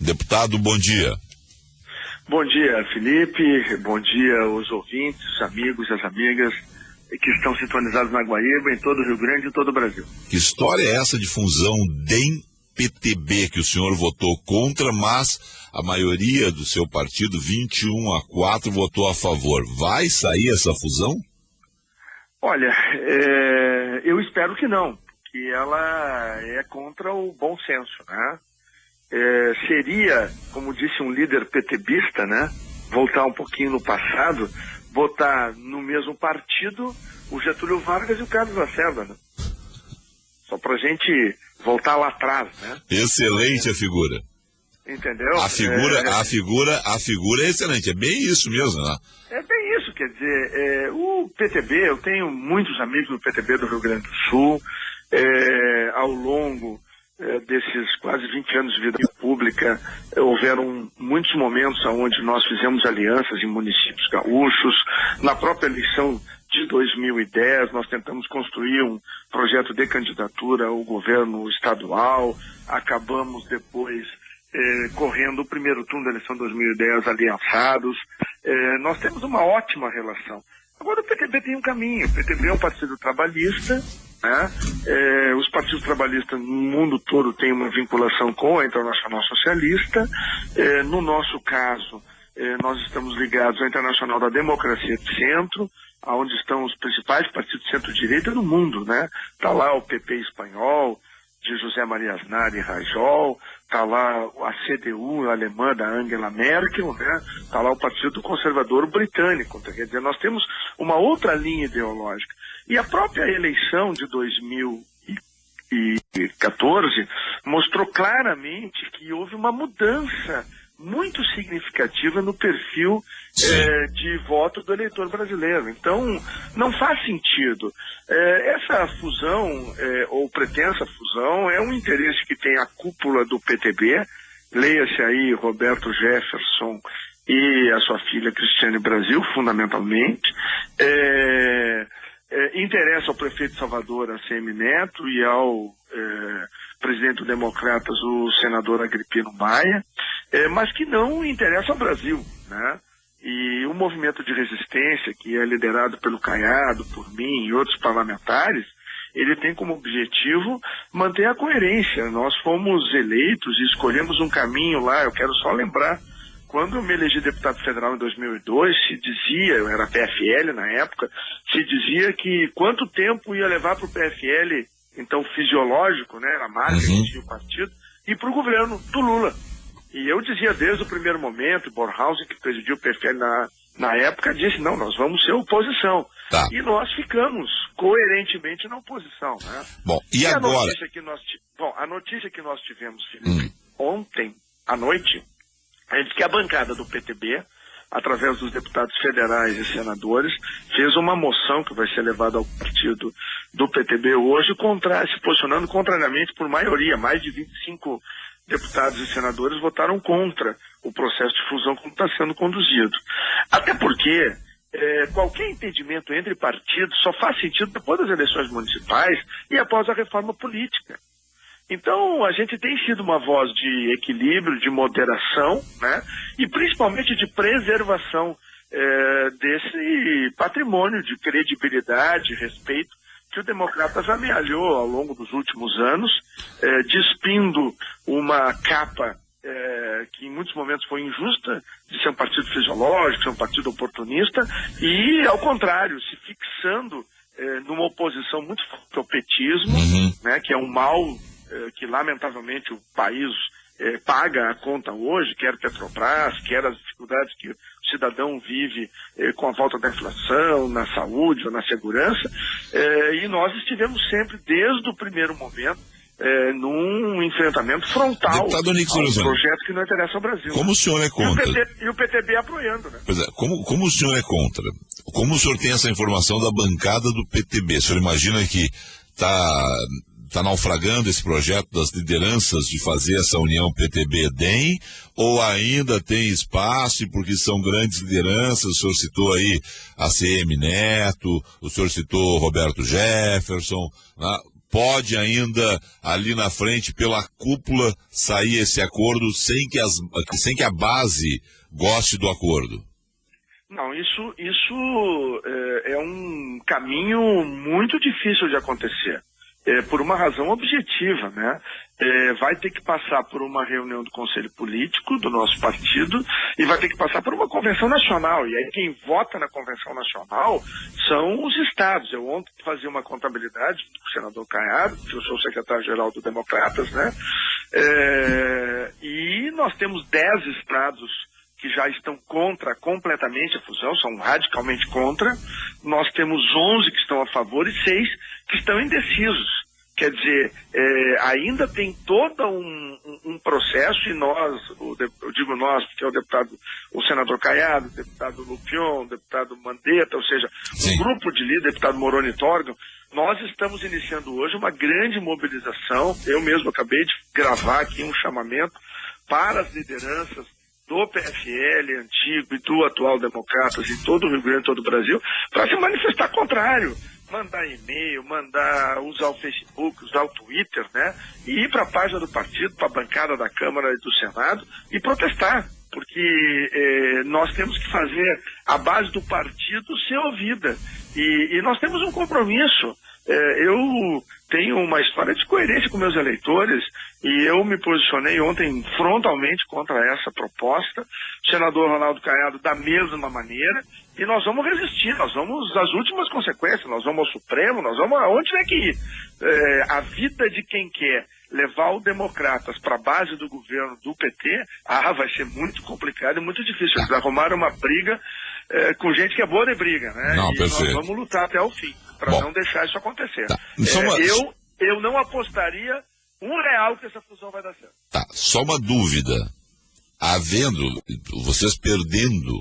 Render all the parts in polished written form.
Deputado, bom dia. Bom dia, Felipe. Bom dia aos ouvintes, os amigos, as amigas que estão sintonizados na Guaíba, em todo o Rio Grande e em todo o Brasil. Que história é essa de fusão DEM-PTB que o senhor votou contra, mas a maioria do seu partido, 21-4, votou a favor? Vai sair essa fusão? Olha, eu espero que não, que ela é contra o bom senso, né? Seria, como disse um líder PTBista, né, voltar um pouquinho no passado, botar no mesmo partido o Getúlio Vargas e o Carlos Lacerda, né? Só pra gente voltar lá atrás, né? Excelente a figura. Entendeu? A figura é excelente, é bem isso mesmo, né? É bem isso, quer dizer, o PTB, eu tenho muitos amigos no PTB do Rio Grande do Sul, ao longo desses quase 20 anos de vida pública, houveram muitos momentos onde nós fizemos alianças em municípios gaúchos. Na própria eleição de 2010, nós tentamos construir um projeto de candidatura ao governo estadual, acabamos depois correndo o primeiro turno da eleição de 2010 aliançados. Nós temos uma ótima relação. Agora o PTB tem um caminho, o PTB é um partido trabalhista, né? Os partidos trabalhistas no mundo todo têm uma vinculação com a Internacional Socialista. No nosso caso, nós estamos ligados à Internacional da Democracia de Centro, onde estão os principais partidos de centro-direita do mundo, né? Está lá o PP espanhol, de José Maria Aznar e Rajol, está lá a CDU alemã da Angela Merkel, né? Está lá o Partido Conservador Britânico. Quer dizer, nós temos uma outra linha ideológica. E a própria eleição de 2014 mostrou claramente que houve uma mudança muito significativa no perfil de voto do eleitor brasileiro. Então, não faz sentido. Essa fusão, ou pretensa fusão, é um interesse que tem a cúpula do PTB, leia-se aí Roberto Jefferson e a sua filha Cristiane Brasil, fundamentalmente. Interessa ao prefeito de Salvador, ACM Neto, e ao presidente do Democratas, o senador Agripino Maia, mas que não interessa ao Brasil, né? E o movimento de resistência, que é liderado pelo Caiado, por mim e outros parlamentares, ele tem como objetivo manter a coerência. Nós fomos eleitos e escolhemos um caminho lá. Eu quero só lembrar, quando eu me elegi deputado federal em 2002, se dizia, eu era PFL na época, se dizia que quanto tempo ia levar para o PFL, então fisiológico, né, a marca que tinha o partido, e para o governo do Lula. E eu dizia desde o primeiro momento, Bornhausen, que presidiu o PFL na época, disse, não, nós vamos ser oposição. Tá. E nós ficamos coerentemente na oposição, né? Bom, e agora? A notícia que nós tivemos, Felipe, ontem à noite, é de que a bancada do PTB, através dos deputados federais e senadores, fez uma moção que vai ser levada ao partido do PTB hoje, se posicionando contrariamente por maioria. Mais de 25 deputados e senadores votaram contra o processo de fusão como está sendo conduzido. Até porque qualquer entendimento entre partidos só faz sentido depois das eleições municipais e após a reforma política. Então, a gente tem sido uma voz de equilíbrio, de moderação, né? E principalmente de preservação desse patrimônio de credibilidade, respeito, que o Democratas amealhou ao longo dos últimos anos, despindo uma capa que em muitos momentos foi injusta, de ser um partido fisiológico, ser um partido oportunista, e, ao contrário, se fixando numa oposição muito forte ao petismo, né, que é um mal que, lamentavelmente, o país paga a conta hoje, quer Petrobras, quer as dificuldades que o cidadão vive com a volta da inflação, na saúde ou na segurança, e nós estivemos sempre, desde o primeiro momento, num enfrentamento frontal ao projeto que não interessa ao Brasil. Como o senhor é contra? E o PTB apoiando, né? Pois é, como o senhor é contra? Como o senhor tem essa informação da bancada do PTB? O senhor imagina que está naufragando esse projeto das lideranças de fazer essa união PTB-DEM, ou ainda tem espaço, porque são grandes lideranças? O senhor citou aí ACM Neto, o senhor citou Roberto Jefferson, né? pode ainda, ali na frente, pela cúpula, sair esse acordo sem que a base goste do acordo? Não, isso é um caminho muito difícil de acontecer. Por uma razão objetiva, né? Vai ter que passar por uma reunião do Conselho Político do nosso partido e vai ter que passar por uma convenção nacional. E aí quem vota na convenção nacional são os estados. Eu ontem fazia uma contabilidade com o senador Caiado, que eu sou o secretário-geral do Democratas, né? E nós temos 10 estados que já estão contra completamente a fusão, são radicalmente contra. Nós temos 11 que estão a favor e 6 que estão indecisos. Quer dizer, ainda tem todo um processo e nós, eu digo nós, porque é o senador Caiado, o deputado Lupion, o deputado Mandetta, ou seja, Sim. um grupo de líderes, deputado Moroni Torgan, nós estamos iniciando hoje uma grande mobilização. Eu mesmo acabei de gravar aqui um chamamento para as lideranças do PFL antigo e do atual Democratas em todo o Rio Grande, todo o Brasil, para se manifestar contrário. Mandar e-mail, usar o Facebook, usar o Twitter, né? E ir para a página do partido, para a bancada da Câmara e do Senado e protestar. Porque nós temos que fazer a base do partido ser ouvida. E nós temos um compromisso. Eu tenho uma história de coerência com meus eleitores e eu me posicionei ontem frontalmente contra essa proposta, o senador Ronaldo Caiado da mesma maneira, e nós vamos resistir, nós vamos às últimas consequências, nós vamos ao Supremo, nós vamos aonde tiver que ir. A vida de quem quer levar o Democratas para a base do governo do PT, vai ser muito complicado e muito difícil. Eles arrumaram uma briga com gente que é boa de briga, né? Não, e perfeito. nós vamos lutar até o fim, para não deixar isso acontecer. Tá. Eu não apostaria R$1 que essa fusão vai dar certo. Tá, só uma dúvida. Vocês perdendo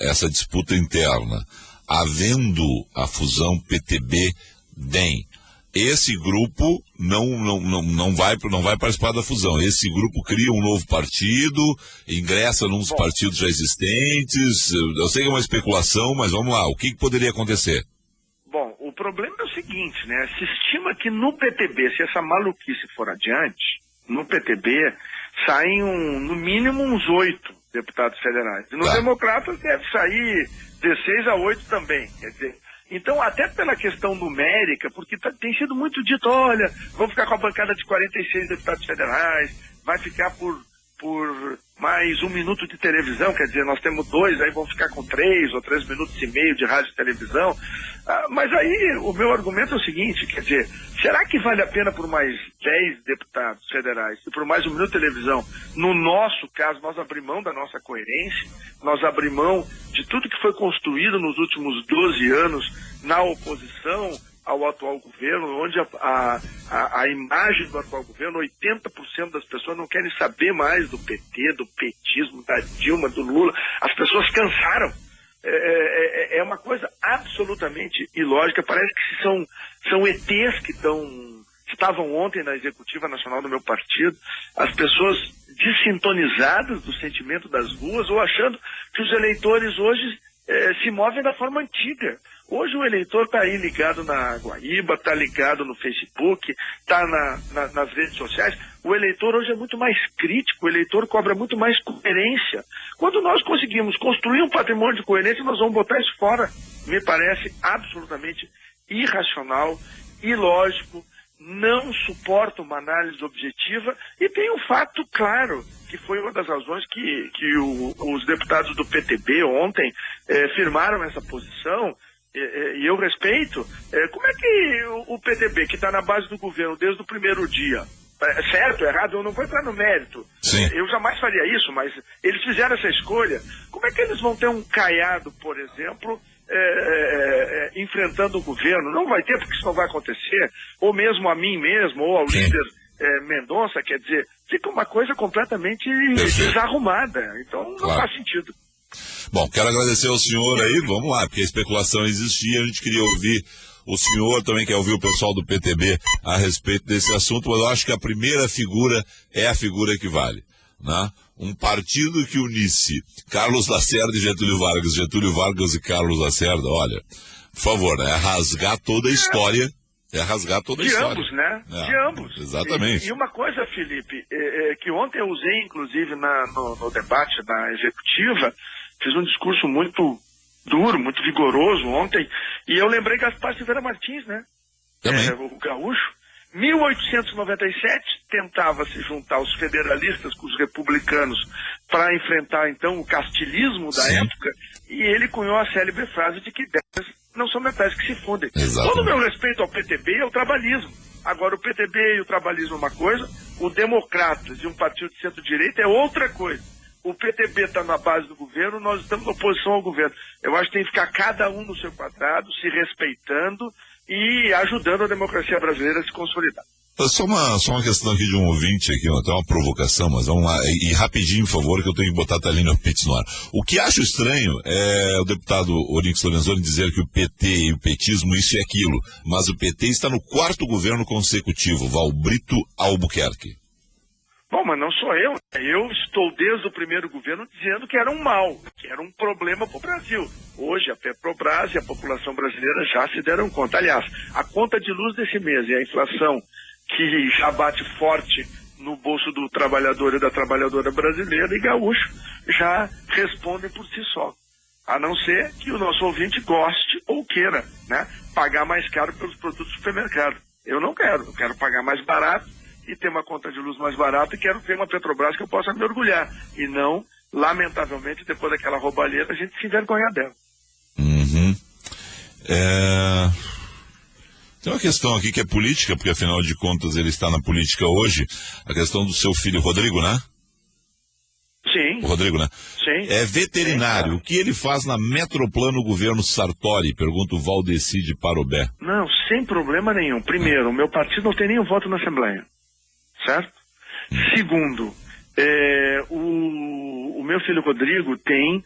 essa disputa interna, havendo a fusão PTB-DEM, esse grupo não vai participar da fusão. Esse grupo cria um novo partido, ingressa nos partidos já existentes. Eu sei que é uma especulação, mas vamos lá. O que poderia acontecer? Bom, o problema é o seguinte, né? Se estima que no PTB, se essa maluquice for adiante, no PTB saem no mínimo uns 8 deputados federais. E nos Democratas deve sair 16 a 8 também. Quer dizer, então, até pela questão numérica, porque tem sido muito dito, olha, vamos ficar com a bancada de 46 deputados federais, vai ficar por mais 1 minuto de televisão, quer dizer, nós temos 2, aí vamos ficar com 3 ou 3 minutos e meio de rádio e televisão. Mas aí o meu argumento é o seguinte, quer dizer, será que vale a pena por mais 10 deputados federais e por mais 1 minuto de televisão? No nosso caso, nós abrimos mão da nossa coerência, nós abrimos mão de tudo que foi construído nos últimos 12 anos na oposição ao atual governo, onde a imagem do atual governo, 80% das pessoas não querem saber mais do PT, do petismo, da Dilma, do Lula. As pessoas cansaram. É uma coisa absolutamente ilógica. Parece que são ETs que estavam ontem na Executiva Nacional do meu partido, as pessoas desintonizadas do sentimento das ruas ou achando que os eleitores hoje se movem da forma antiga. Hoje o eleitor está aí ligado na Guaíba, está ligado no Facebook, está nas redes sociais. O eleitor hoje é muito mais crítico, o eleitor cobra muito mais coerência. Quando nós conseguimos construir um patrimônio de coerência, nós vamos botar isso fora. Me parece absolutamente irracional, ilógico, não suporta uma análise objetiva e tem um fato claro, que foi uma das razões que os deputados do PTB ontem firmaram essa posição. E eu respeito, como é que o PTB, que está na base do governo desde o primeiro dia, certo, errado, eu não vou entrar no mérito, eu jamais faria isso, mas eles fizeram essa escolha, como é que eles vão ter um Caiado, por exemplo, enfrentando o governo? Não vai ter, porque isso não vai acontecer, ou mesmo a mim mesmo, ou ao líder Mendonça, quer dizer, fica uma coisa completamente desarrumada, então não faz sentido. Bom, quero agradecer ao senhor aí, vamos lá, porque a especulação existia, a gente queria ouvir o senhor, também quer ouvir o pessoal do PTB a respeito desse assunto, mas eu acho que a primeira figura é a figura que vale, né? Um partido que unisse Carlos Lacerda e Getúlio Vargas e Carlos Lacerda, olha, por favor, rasgar toda a história É rasgar toda a de história. ambos, né? De ambos. Exatamente. E uma coisa, Felipe, que ontem eu usei, inclusive, no debate da executiva, fiz um discurso muito duro, muito vigoroso ontem, e eu lembrei Gaspar Silveira Martins, né? Também. O gaúcho. 1897 tentava se juntar os federalistas com os republicanos para enfrentar, então, o castilismo da época, e ele cunhou a célebre frase de que ideias não são metais que se fundem. Exatamente. Todo o meu respeito ao PTB é o trabalhismo. Agora, o PTB e o trabalhismo é uma coisa, o Democratas e um partido de centro-direita é outra coisa. O PTB está na base do governo, nós estamos na oposição ao governo. Eu acho que tem que ficar cada um no seu quadrado, se respeitando e ajudando a democracia brasileira a se consolidar. Só uma questão aqui de um ouvinte, aqui, até uma provocação, mas vamos lá, e rapidinho, por favor, que eu tenho que botar a Thalina Pitts no ar. O que acho estranho é o deputado Onyx Lorenzoni dizer que o PT e o petismo isso e aquilo, mas o PT está no 4º governo consecutivo, Valbrito Albuquerque. Bom, mas não sou eu. Eu estou desde o primeiro governo dizendo que era um mal, que era um problema para o Brasil. Hoje a Petrobras e a população brasileira já se deram conta. Aliás, a conta de luz desse mês e a inflação que já bate forte no bolso do trabalhador e da trabalhadora brasileira e gaúcho já respondem por si só. A não ser que o nosso ouvinte goste ou queira, né, pagar mais caro pelos produtos do supermercado. Eu não quero. Eu quero pagar mais barato e ter uma conta de luz mais barata e quero ter uma Petrobras que eu possa me orgulhar. E não, lamentavelmente, depois daquela roubalheira, a gente se envergonhar dela. Tem uma questão aqui que é política, porque afinal de contas ele está na política hoje, a questão do seu filho Rodrigo, né? Sim. O Rodrigo, né? Sim. É veterinário. Sim, o que ele faz na Metroplano Governo Sartori? Pergunta o Valdeci de Parobé. Não, sem problema nenhum. Primeiro, o meu partido não tem nenhum voto na Assembleia. Certo? Segundo, o meu filho Rodrigo tem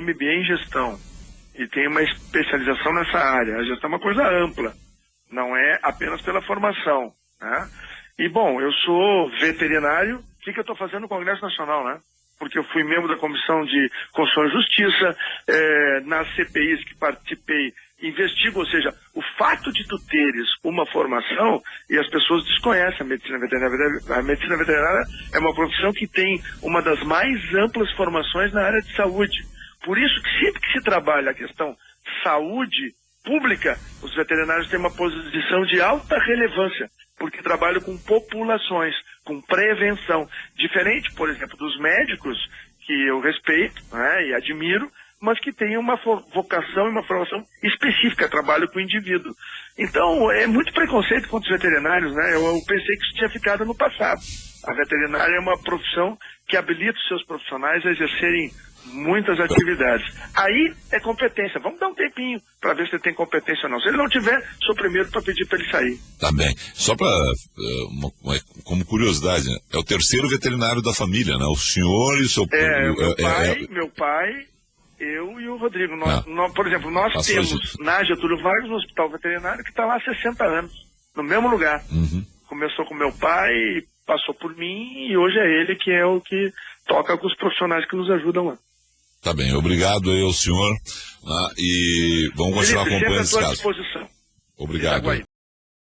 MBA em gestão e tem uma especialização nessa área. A gestão é uma coisa ampla, não é apenas pela formação, né? E, bom, eu sou veterinário. O que eu estou fazendo no Congresso Nacional, né? Porque eu fui membro da Comissão de Constituição e Justiça, nas CPIs que participei, investigo, ou seja, o fato de tu teres uma formação, e as pessoas desconhecem a medicina veterinária. A medicina veterinária é uma profissão que tem uma das mais amplas formações na área de saúde. Por isso que sempre que se trabalha a questão saúde pública, os veterinários têm uma posição de alta relevância, porque trabalham com populações, com prevenção. Diferente, por exemplo, dos médicos, que eu respeito, né, e admiro, mas que têm uma vocação e uma formação específica, trabalho com o indivíduo. Então, é muito preconceito contra os veterinários, né? Eu pensei que isso tinha ficado no passado. A veterinária é uma profissão que habilita os seus profissionais a exercerem muitas atividades. Aí é competência. Vamos dar um tempinho para ver se ele tem competência ou não. Se ele não tiver, sou o primeiro para pedir para ele sair. Tá bem. Só para, como curiosidade, né? É o 3º veterinário da família, né? O senhor e o seu... Meu pai, eu e o Rodrigo. Por exemplo, nós temos na Getúlio Vargas um hospital veterinário que está lá há 60 anos, no mesmo lugar. Começou com meu pai, passou por mim e hoje é ele que é o que toca com os profissionais que nos ajudam lá. Tá bem, obrigado aí ao senhor, e vamos continuar acompanhando esse caso. Disposição. Obrigado.